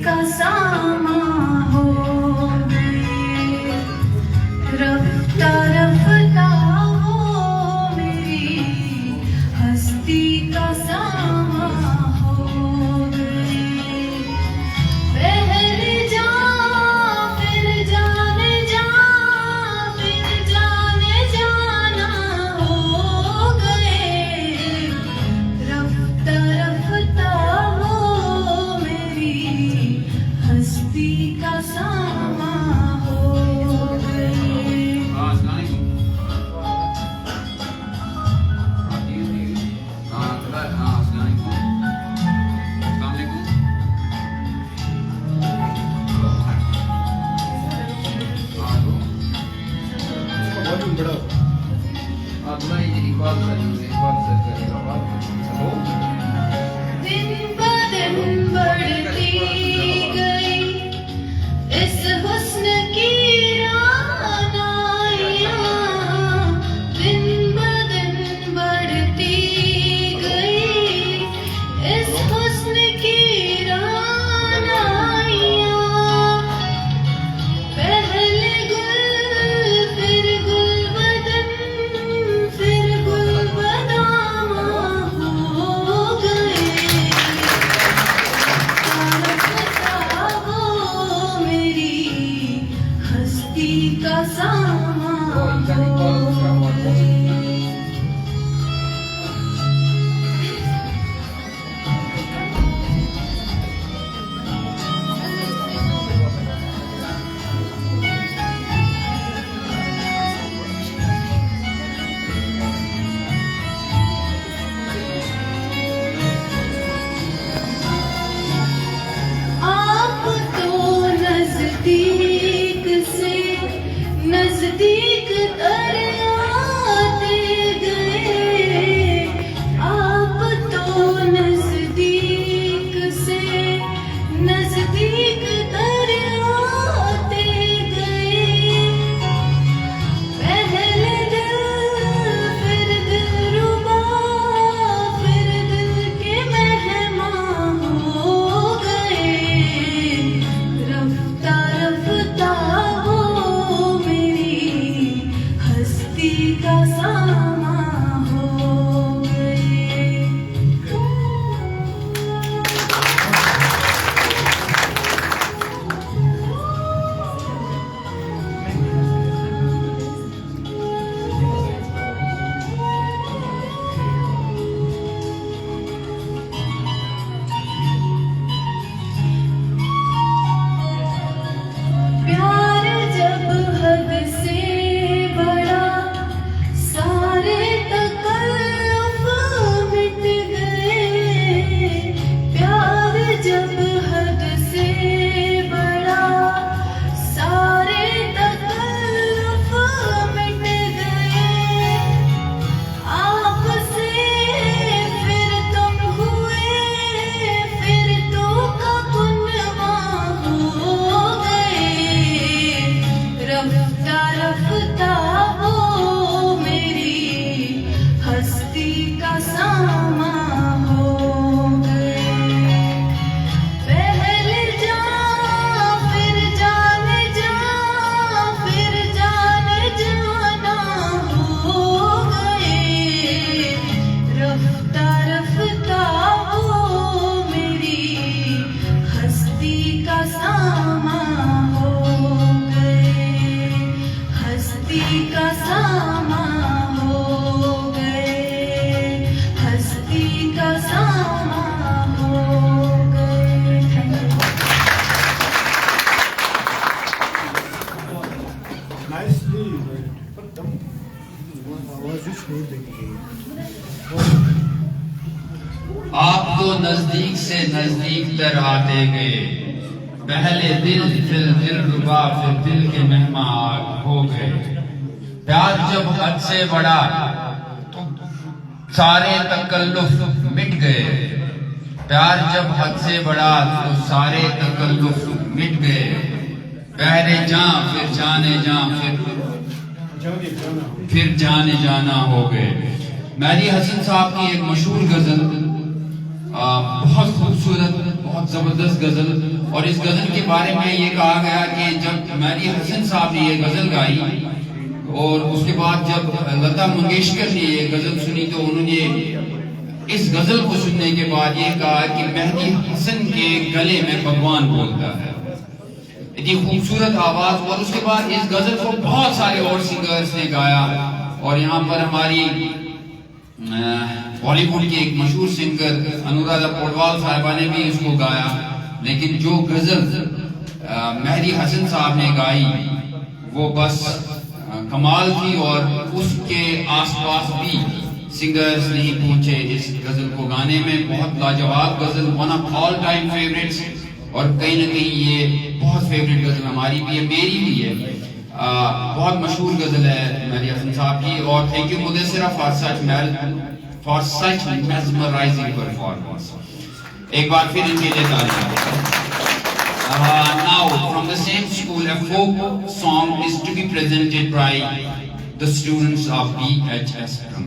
का सामा हो गए, रफ्ता रफ्ता हो मेरी हस्ती का सामा हो गए। पहले जा फिर जाने जा, फिर जाने जाना हो गए, रफ्ता रफ्ता हो मेरी हस्ती का सामा हो गए। दिन ब दिन बढ़ती गई इस हुस्न की रानाइयाँ, दिन ब दिन बढ़ती गई इस हुस्न की रानाइयाँ। पहले गुल फिर गुलबदन फिर गुलबदामा हो गए, रफ्ता हो मेरी हस्ती का सामा हो गए। आप तो नजदीक से नजदीक तर आते गए, आप तो नजदीक से नजदीक तर आते गए। पहले दिल फिर दिलरुबा फिर दिल के मेहमान हो गए, रफ्ता रफ्ता हो मेरी हस्ती का सामा हो गए। प्यार जब हद से बड़ा सारे तकल्लुफ मिट गए, प्यार जब हद से बड़ा सारे तकल्लुफ मिट गए। आपसे फिर तुम हुए फिर तो ककुनवा हो गए, रफ्ता रफ्ता हो मेरी हस्ती का सामा हो गए। पहले जा फिर जाने जा, फिर जाने जाना हो गए, रफ्ता रफ्ता हो मेरी हस्ती का सामा हो गए, हस्ती का सामा हो गए, हस्ती का सामा हो गए। Nicely, but तुम आवाज ही छोड़ देंगे। आप तो नजदीक से नजदीक तर आते गए, पहले दिल फिर दिलरुबा फिर दिल के मेहमान हो गए। प्यार जब हद से बड़ा तो सारे तकल्लुफ मिट गए, प्यार जब हद से बड़ा तो सारे तकल्लुफ मिट गए। पहले जा फिर जाने जा फिर जाने जाना हो गए। मेहदी हसन साहब की एक मशहूर गजल, बहुत खूबसूरत बहुत जबरदस्त गजल, और इस गजल के बारे में ये कहा गया कि जब मेहदी हसन साहब ने ये गजल गाई और उसके बाद जब लता मंगेशकर ने ये गजल सुनी तो उन्होंने इस गजल को सुनने के बाद ये कहा कि मेहदी हसन के गले में भगवान बोलता है। इतनी खूबसूरत आवाज। और उसके बाद इस गजल को बहुत सारे और सिंगर्स ने गाया और यहाँ पर हमारी बॉलीवुड की एक मशहूर सिंगर अनुराधा पौडवाल साहिबा ने भी इसको गाया। लेकिन जो गजल मेहदी हसन साहब ने गाई वो बस कमाल थी और उसके आसपास भी सिंगर्स नहीं पहुंचे इस गजल को गाने में। बहुत लाजवाब गजल, one of all time favourites, और कहीं ना कहीं ये बहुत फेवरेट गजल हमारी भी है, मेरी भी है। बहुत मशहूर गजल है मेहदी हसन साहब की। और thank you Mudassira for such mesmerising performance. एक बार फिर इनके लिए तालियां। Now from the same school a folk song is to be presented by the students of BHS.